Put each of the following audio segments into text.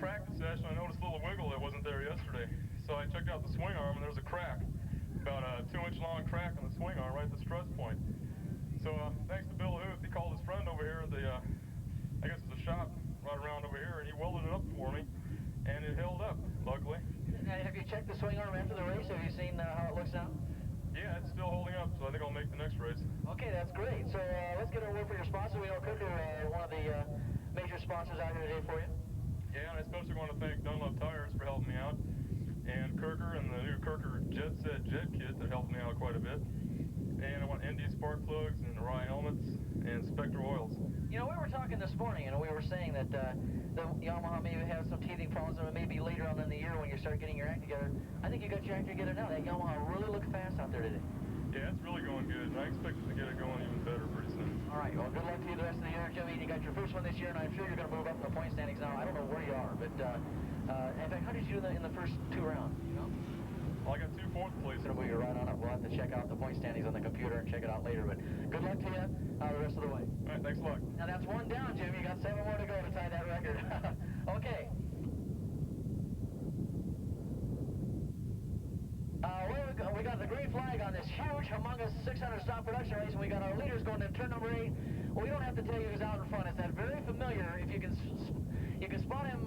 Practice session, I noticed a little wiggle that wasn't there yesterday. So I checked out the swing arm and there's a crack. About a 2-inch long crack on the swing arm right at the stress point. So thanks to Bill Huth, he called his friend over here at the, I guess it's a shop right around over here, and he welded it up for me, and it held up, luckily. Have you checked the swing arm after the race? Have you seen how it looks now? Yeah, it's still holding up, so I think I'll make the next race. Okay, that's great. So let's get a word for your sponsor. We know Kirker, one of the major sponsors out here today for you. Yeah, and I especially want to thank Dunlop Tires for helping me out, and Kirker and the new Kirker Jet Set Jet Kit that helped me out quite a bit. And I want ND spark plugs and Rye helmets and Spectra oils. You know, we were talking this morning, and we were saying that the Yamaha may have some teething problems, and maybe later on in the year when you start getting your act together. I think you got your act together now. That Yamaha really looked fast out there today. Yeah, it's really going good, and I expect it to get it going even better pretty soon. All right, well, good luck to you the rest of the year, Jimmy. You got your first one this year, and I'm sure you're going to move up in the point standings now. I don't know where you are, but in fact, how did you do in the first 2 rounds? You know? Well, I got 2 fourth places. You're right on up. We'll have to check out the point standings on the computer and check it out later, but good luck to you the rest of the way. All right, thanks a lot. Now that's 1 down, Jimmy. You got 7 more to go to tie that record. Okay. We got the green flag on this huge, humongous 600 stock production race, and we got our leaders going in turn number 8. Well, we don't have to tell you who's out in front. It's that very familiar. If you can spot him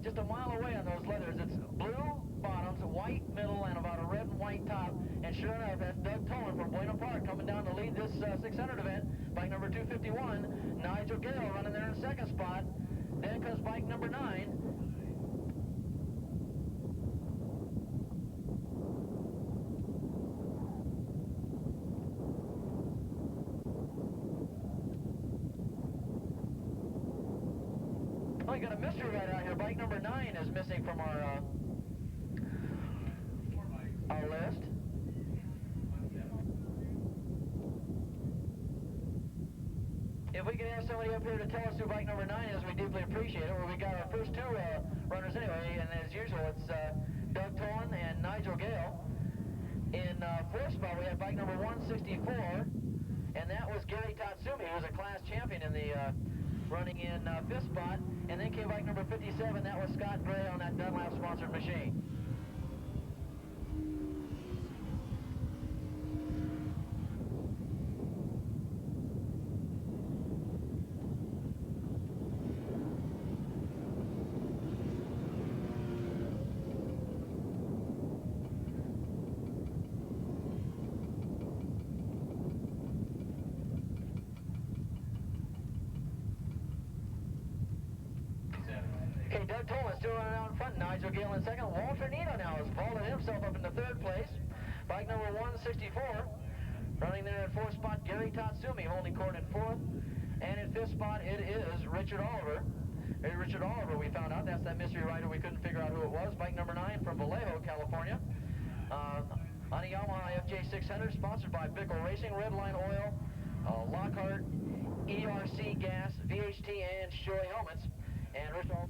just a mile away on those leathers. It's blue bottoms, white middle, and about a red and white top. And sure enough, that's Doug Tolan from Bueno Park coming down to lead this 600 event. Bike number 251, Nigel Gale running there in 2nd spot. Then comes bike number 9. Oh, you got a mystery right out here. Bike number 9 is missing from our list. If we could have somebody up here to tell us who bike number 9 is, we deeply appreciate it. Well, we got our first 2 runners anyway, and as usual, it's Doug Tolan and Nigel Gale. In 4th spot, we have bike number 164, and that was Gary Tatsumi, who was a class champion in the running in 5th spot. And then came bike number 57, that was Scott Gray on that Dunlap-sponsored machine. Okay, Doug Tolan still running out in front. Nigel Gale in 2nd. Walter Nito now has vaulted himself up into 3rd place. Bike number 164. Running there in 4th spot, Gary Tatsumi holding court in 4th. And in 5th spot, it is Richard Oliver. Richard Oliver, we found out, that's that mystery rider. We couldn't figure out who it was. Bike number 9 from Vallejo, California. On a Yamaha FJ600, sponsored by Bickle Racing, Redline Oil, Lockhart, ERC Gas, VHT, and Shoei helmets. And Richard Oliver.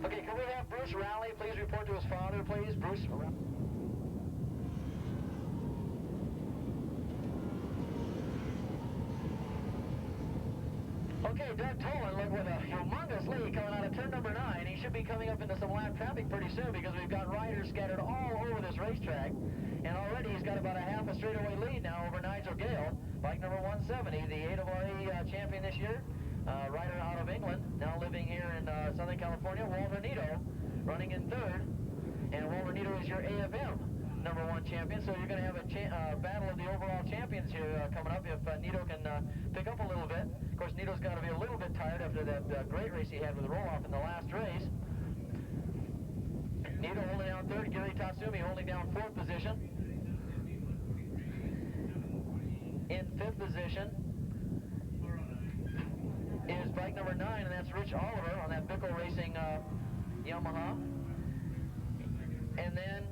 Okay, can we have Bruce Rowley please report to his father, please? Bruce. Okay, Doug Tolan, look, with a humongous lead coming out of turn number 9. He should be coming up into some lap traffic pretty soon because we've got riders scattered all over this racetrack. And already he's got about a half a straightaway lead now over Nigel Gale. Bike number 170, the AWA champion this year. Rider out of England, now living here in Southern California, Walter Nito, running in 3rd. And Walter Nito is your AFM number 1 champion, so you're going to have a battle of the overall champions here coming up if Nito can pick up a little bit. Of course, Nito's got to be a little bit tired after that great race he had with the roll-off in the last race. Nito holding down 3rd, Gary Tatsumi holding down 4th position. In 5th position is bike number 9, and that's Rich Oliver on that Bickle Racing Yamaha. And then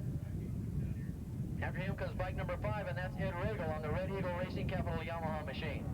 after him comes bike number 5, and that's Ed Regal on the Red Eagle Racing Capital Yamaha machine.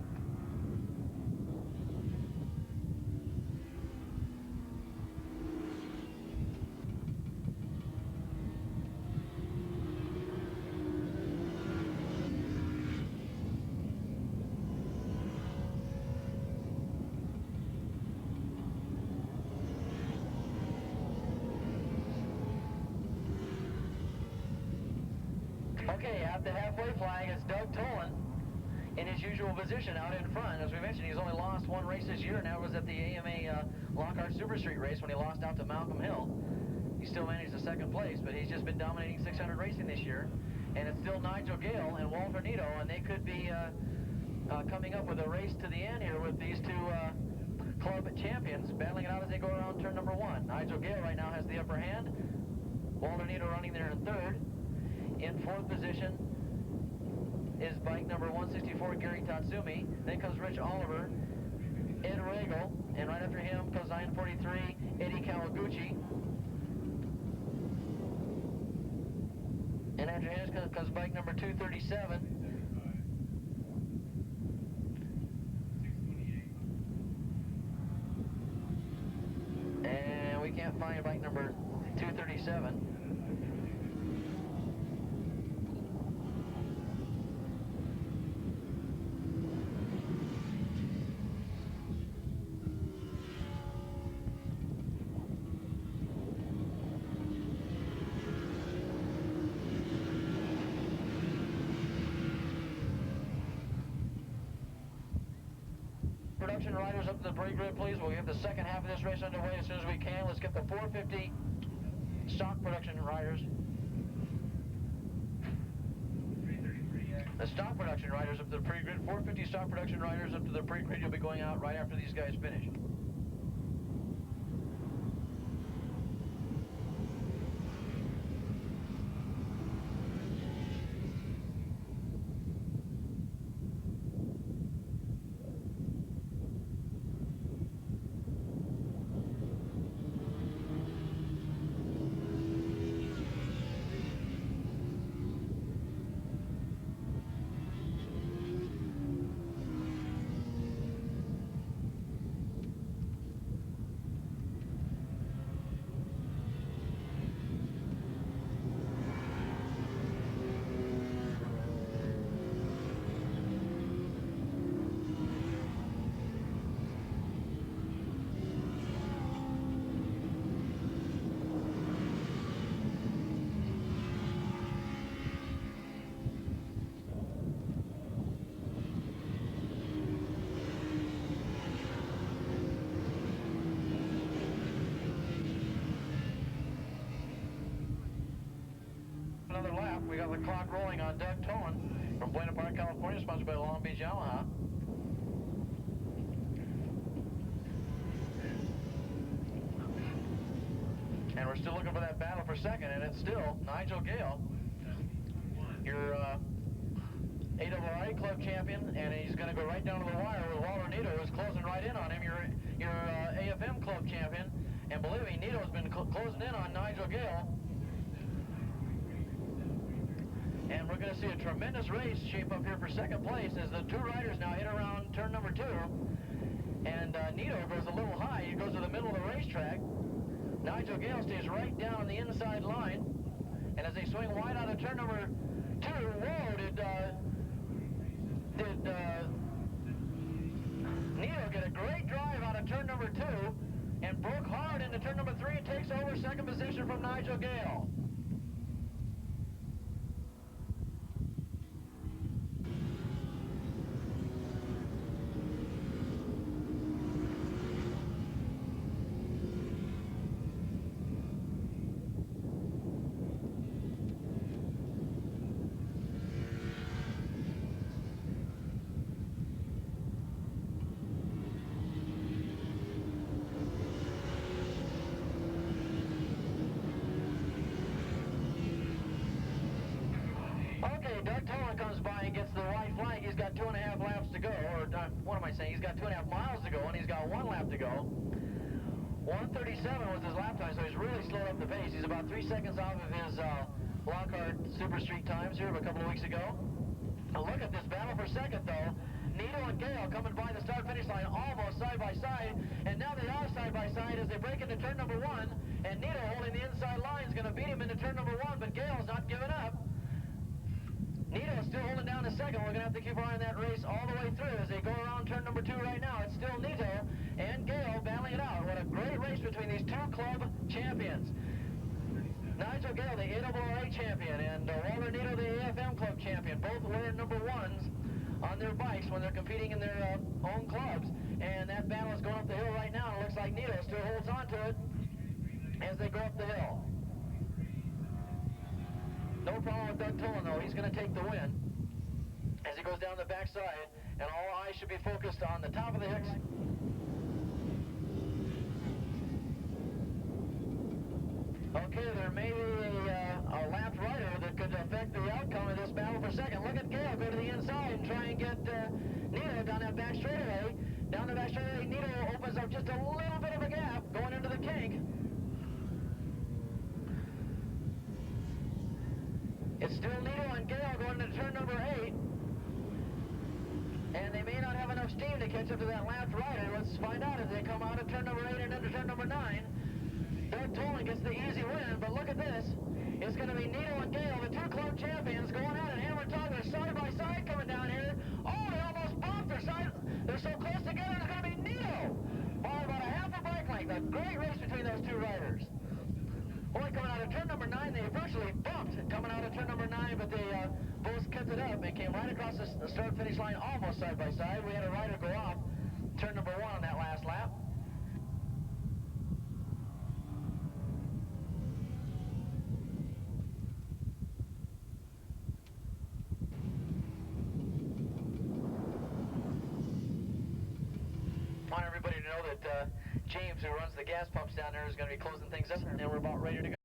Okay, at the halfway flag is Doug Tolan in his usual position out in front. As we mentioned, he's only lost one race this year, and that was at the AMA Lockhart Super Street race when he lost out to Malcolm Hill. He still managed the second place, but he's just been dominating 600 racing this year. And it's still Nigel Gale and Walter Nito, and they could be coming up with a race to the end here with these two club champions battling it out as they go around turn number 1. Nigel Gale right now has the upper hand. Walter Nito running there in third. In fourth position is bike number 164, Gary Tatsumi. Then comes Rich Oliver, Ed Regal, and right after him comes 943, Eddie Kawaguchi. And after him comes bike number 237. And we can't find bike number 237. Production riders up to the parade grid, please. We'll get the second half of this race underway as soon as we can. Let's get the 450 stock production riders. The stock production riders up to the pre-grid. 450 stock production riders up to the pre-grid. You'll be going out right after these guys finish. Another lap. We got the clock rolling on Doug Tolan from Buena Park, California, sponsored by Long Beach Yamaha. And we're still looking for that battle for second, and it's still Nigel Gale, your AAA club champion, and he's going to go right down to the wire with Walter Nito, who's closing right in on him, your AFM club champion. And believe me, Nito's been closing in on Nigel Gale. And we're going to see a tremendous race shape up here for second place as the two riders now hit around turn number 2. And Nito goes a little high. He goes to the middle of the racetrack. Nigel Gale stays right down on the inside line. And as they swing wide out of turn number 2, whoa, did Nito get a great drive out of turn number 2 and broke hard into turn number 3 and takes over second position from Nigel Gale. Doug Tolan comes by and gets the white flag. He's got 2.5 laps to go, or what am I saying? He's got 2.5 miles to go, and he's got 1 lap to go. 1:37 was his lap time, so he's really slowed up the pace. He's about 3 seconds off of his Lockhart Super Street times here a couple of weeks ago. Now look at this battle for second, though. Nito and Gale coming by the start-finish line almost side by side, and now they are side by side as they break into turn number 1, and Nito holding the inside line is going to beat him into turn number 1, but Gale's not giving up. Nito is still holding down to second. We're going to have to keep our eye on that race all the way through as they go around turn number 2 right now. It's still Nito and Gale battling it out. What a great race between these two club champions. Nigel Gale, the AAA champion, and Walter Nito, the AFM club champion, both wearing number 1s on their bikes when they're competing in their own clubs. And that battle is going up the hill right now, and it looks like Nito still holds on to it as they go up the hill. No problem with Doug Tolan, though. He's going to take the win as he goes down the backside, and all eyes should be focused on the top of the Hicks. Okay, there may be a lapped rider that could affect the outcome of this battle for second. Look at Gale go to the inside and try and get Nito down that back straightaway. Down the back straightaway, Nito opens up just a little bit of a gap going into the kink. It's still Nito and Gale going into turn number 8. And they may not have enough steam to catch up to that lapped rider. Let's find out as they come out of turn number 8 and into turn number 9. Doug Tolan gets the easy win, but look at this. It's going to be Nito and Gale, the two club champions, going at it. Hammer Tug, they're side by side coming down here. Oh, they almost bumped. They're so close together, it's going to be Nito. By about a half a bike length. A great race between those two riders. Only coming out of turn number 9, they virtually bumped coming out of turn number 9, but they both kept it up and came right across the start-finish line almost side by side. We had a rider go off turn number 1 on that last lap. I want everybody to know that James, who runs the gas pumps down there, is going to be closing things up, and we're about ready to go.